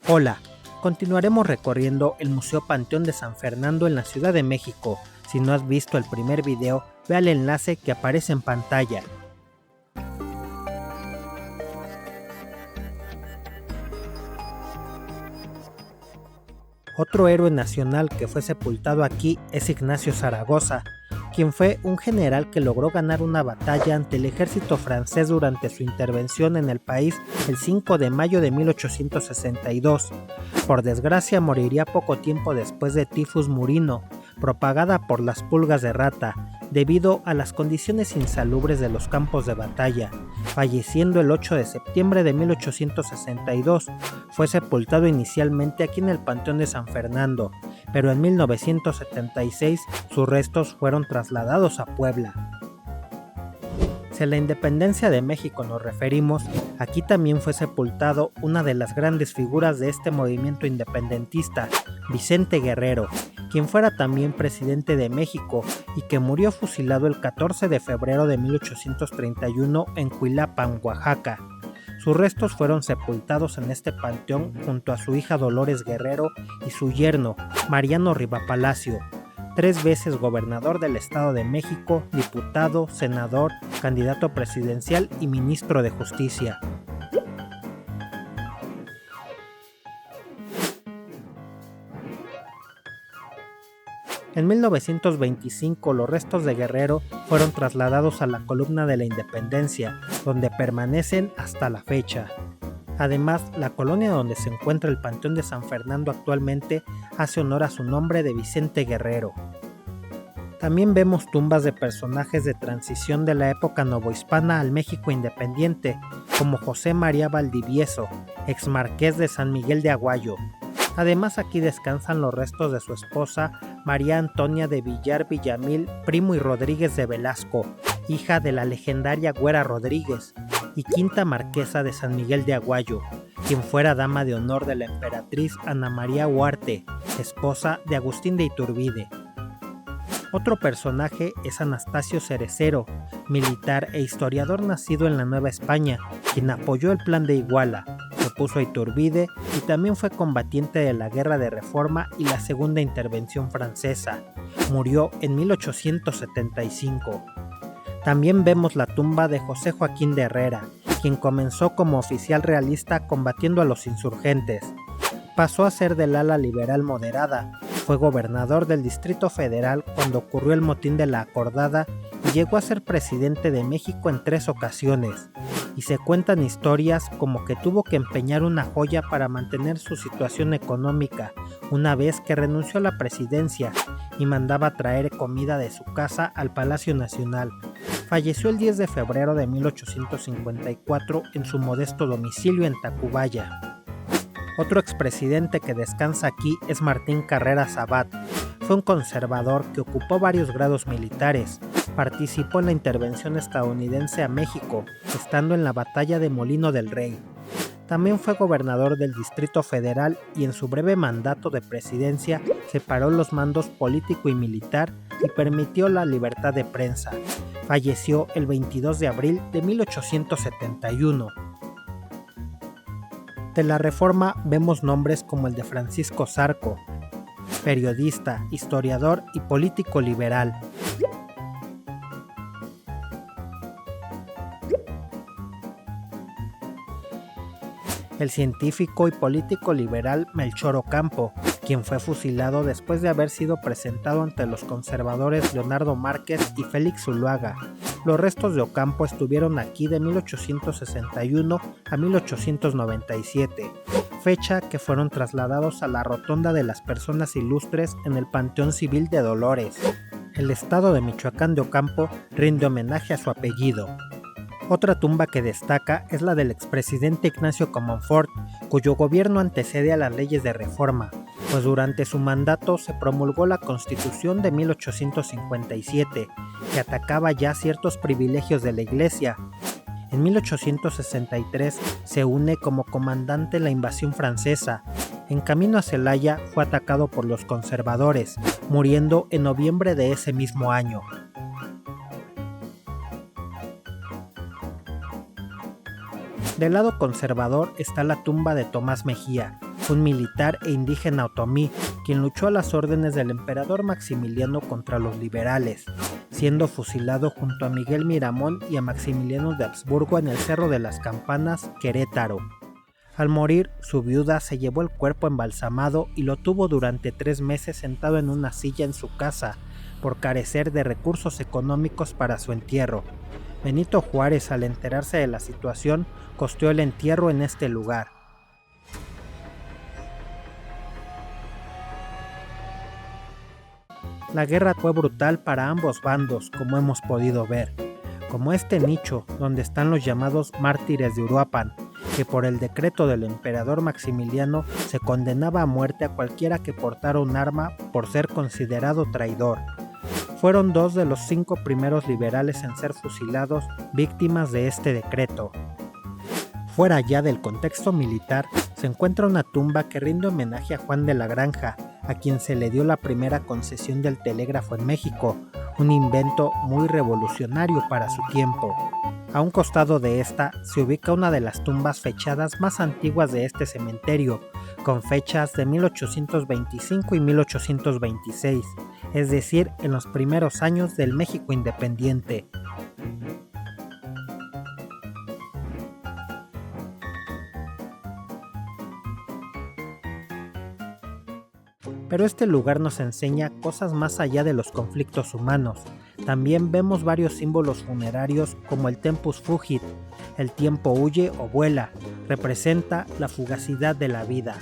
Hola, continuaremos recorriendo el Museo Panteón de San Fernando en la Ciudad de México. Si no has visto el primer video, ve al enlace que aparece en pantalla. Otro héroe nacional que fue sepultado aquí es Ignacio Zaragoza, quien fue un general que logró ganar una batalla ante el ejército francés durante su intervención en el país el 5 de mayo de 1862. Por desgracia moriría poco tiempo después de tifus murino, propagada por las pulgas de rata, debido a las condiciones insalubres de los campos de batalla, falleciendo el 8 de septiembre de 1862. Fue sepultado inicialmente aquí en el Panteón de San Fernando, pero en 1976 sus restos fueron trasladados a Puebla. Si a la independencia de México nos referimos, aquí también fue sepultado una de las grandes figuras de este movimiento independentista, Vicente Guerrero, quien fuera también presidente de México y que murió fusilado el 14 de febrero de 1831 en Cuilapan, Oaxaca. Sus restos fueron sepultados en este panteón junto a su hija Dolores Guerrero y su yerno, Mariano Rivapalacio, 3 veces gobernador del Estado de México, diputado, senador, candidato presidencial y ministro de Justicia. En 1925 los restos de Guerrero fueron trasladados a la Columna de la Independencia, donde permanecen hasta la fecha. Además, la colonia donde se encuentra el Panteón de San Fernando actualmente hace honor a su nombre de Vicente Guerrero. También vemos tumbas de personajes de transición de la época novohispana al México independiente, como José María Valdivieso, ex marqués de San Miguel de Aguayo. Además, aquí descansan los restos de su esposa María Antonia de Villar Villamil, Primo y Rodríguez de Velasco, hija de la legendaria Güera Rodríguez, y quinta marquesa de San Miguel de Aguayo, quien fuera dama de honor de la emperatriz Ana María Huarte, esposa de Agustín de Iturbide. Otro personaje es Anastasio Cerecero, militar e historiador nacido en la Nueva España, quien apoyó el Plan de Iguala, se opuso a Iturbide y también fue combatiente de la Guerra de Reforma y la Segunda Intervención Francesa. Murió en 1875. También vemos la tumba de José Joaquín de Herrera, quien comenzó como oficial realista combatiendo a los insurgentes. Pasó a ser del ala liberal moderada, fue gobernador del Distrito Federal cuando ocurrió el motín de la Acordada y llegó a ser presidente de México en 3 ocasiones. Y se cuentan historias como que tuvo que empeñar una joya para mantener su situación económica, una vez que renunció a la presidencia y mandaba traer comida de su casa al Palacio Nacional. Falleció el 10 de febrero de 1854 en su modesto domicilio en Tacubaya. Otro expresidente que descansa aquí es Martín Carrera Sabat. Fue un conservador que ocupó varios grados militares. Participó en la intervención estadounidense a México, estando en la batalla de Molino del Rey. También fue gobernador del Distrito Federal y en su breve mandato de presidencia separó los mandos político y militar y permitió la libertad de prensa. Falleció el 22 de abril de 1871. De la Reforma vemos nombres como el de Francisco Zarco, periodista, historiador y político liberal. El científico y político liberal Melchor Ocampo, quien fue fusilado después de haber sido presentado ante los conservadores Leonardo Márquez y Félix Zuluaga. Los restos de Ocampo estuvieron aquí de 1861 a 1897, fecha que fueron trasladados a la Rotonda de las Personas Ilustres en el Panteón Civil de Dolores. El estado de Michoacán de Ocampo rinde homenaje a su apellido. Otra tumba que destaca es la del expresidente Ignacio Comonfort, cuyo gobierno antecede a las leyes de reforma, pues durante su mandato se promulgó la Constitución de 1857, que atacaba ya ciertos privilegios de la Iglesia. En 1863 se une como comandante en la invasión francesa. En camino a Celaya fue atacado por los conservadores, muriendo en noviembre de ese mismo año. Del lado conservador está la tumba de Tomás Mejía, un militar e indígena otomí, quien luchó a las órdenes del emperador Maximiliano contra los liberales, siendo fusilado junto a Miguel Miramón y a Maximiliano de Habsburgo en el Cerro de las Campanas, Querétaro. Al morir, su viuda se llevó el cuerpo embalsamado y lo tuvo durante 3 meses sentado en una silla en su casa, por carecer de recursos económicos para su entierro. Benito Juárez, al enterarse de la situación, costeó el entierro en este lugar. La guerra fue brutal para ambos bandos, como hemos podido ver, como este nicho donde están los llamados mártires de Uruapan, que por el decreto del emperador Maximiliano se condenaba a muerte a cualquiera que portara un arma por ser considerado traidor. Fueron 2 de los 5 primeros liberales en ser fusilados, víctimas de este decreto. Fuera ya del contexto militar, se encuentra una tumba que rinde homenaje a Juan de la Granja, a quien se le dio la primera concesión del telégrafo en México, un invento muy revolucionario para su tiempo. A un costado de esta se ubica una de las tumbas fechadas más antiguas de este cementerio, con fechas de 1825 y 1826, es decir, en los primeros años del México independiente. Pero este lugar nos enseña cosas más allá de los conflictos humanos. También vemos varios símbolos funerarios como el tempus fugit, el tiempo huye o vuela, representa la fugacidad de la vida.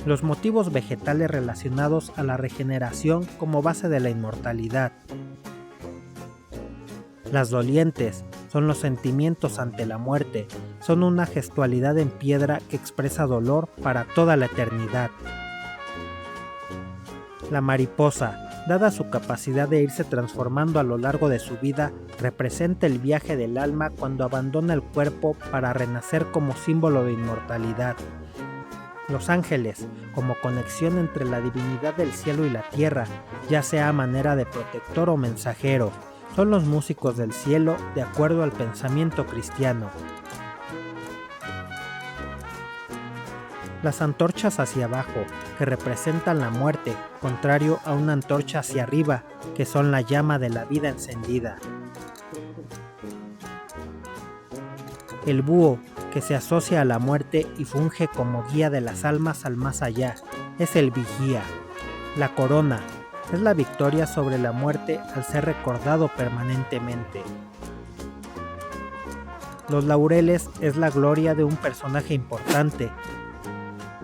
Los motivos vegetales relacionados a la regeneración como base de la inmortalidad. Las dolientes son los sentimientos ante la muerte, son una gestualidad en piedra que expresa dolor para toda la eternidad. La mariposa, dada su capacidad de irse transformando a lo largo de su vida, representa el viaje del alma cuando abandona el cuerpo para renacer como símbolo de inmortalidad. Los ángeles, como conexión entre la divinidad del cielo y la tierra, ya sea a manera de protector o mensajero, son los músicos del cielo de acuerdo al pensamiento cristiano. Las antorchas hacia abajo, que representan la muerte, contrario a una antorcha hacia arriba, que son la llama de la vida encendida. El búho, que se asocia a la muerte y funge como guía de las almas al más allá, es el vigía. La corona es la victoria sobre la muerte al ser recordado permanentemente. Los laureles es la gloria de un personaje importante.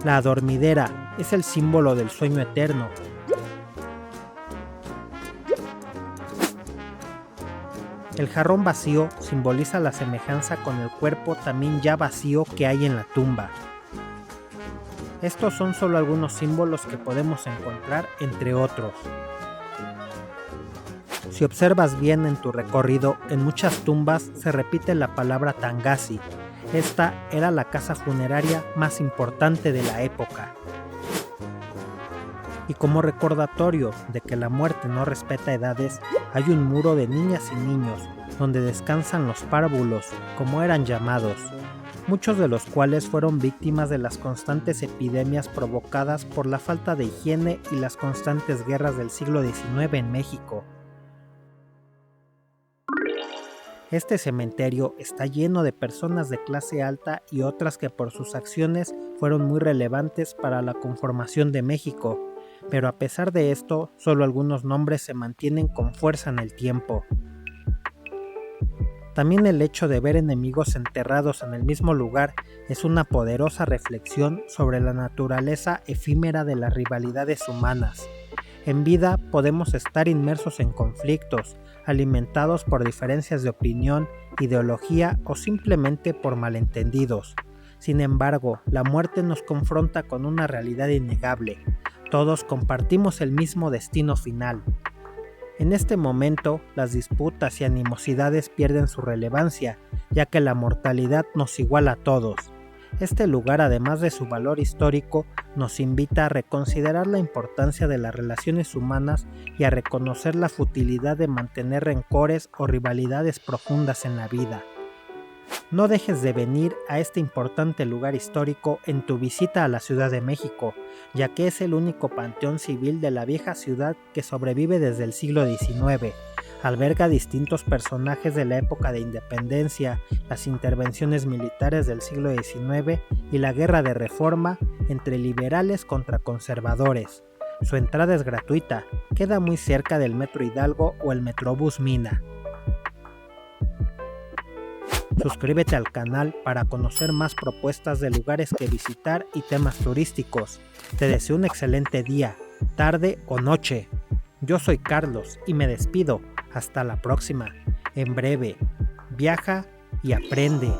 La adormidera es el símbolo del sueño eterno. El jarrón vacío simboliza la semejanza con el cuerpo también ya vacío que hay en la tumba. Estos son solo algunos símbolos que podemos encontrar entre otros. Si observas bien en tu recorrido, en muchas tumbas se repite la palabra Tangasi. Esta era la casa funeraria más importante de la época. Y como recordatorio de que la muerte no respeta edades, hay un muro de niñas y niños, donde descansan los párvulos, como eran llamados, muchos de los cuales fueron víctimas de las constantes epidemias provocadas por la falta de higiene y las constantes guerras del siglo XIX en México. Este cementerio está lleno de personas de clase alta y otras que por sus acciones fueron muy relevantes para la conformación de México, pero a pesar de esto, solo algunos nombres se mantienen con fuerza en el tiempo. También el hecho de ver enemigos enterrados en el mismo lugar es una poderosa reflexión sobre la naturaleza efímera de las rivalidades humanas. En vida podemos estar inmersos en conflictos, alimentados por diferencias de opinión, ideología o simplemente por malentendidos. Sin embargo, la muerte nos confronta con una realidad innegable. Todos compartimos el mismo destino final. En este momento, las disputas y animosidades pierden su relevancia, ya que la mortalidad nos iguala a todos. Este lugar, además de su valor histórico, nos invita a reconsiderar la importancia de las relaciones humanas y a reconocer la futilidad de mantener rencores o rivalidades profundas en la vida. No dejes de venir a este importante lugar histórico en tu visita a la Ciudad de México, ya que es el único panteón civil de la vieja ciudad que sobrevive desde el siglo XIX. Alberga distintos personajes de la época de independencia, las intervenciones militares del siglo XIX y la guerra de reforma entre liberales contra conservadores. Su entrada es gratuita, queda muy cerca del Metro Hidalgo o el Metrobús Mina. Suscríbete al canal para conocer más propuestas de lugares que visitar y temas turísticos. Te deseo un excelente día, tarde o noche. Yo soy Carlos y me despido. Hasta la próxima. En breve, viaja y aprende.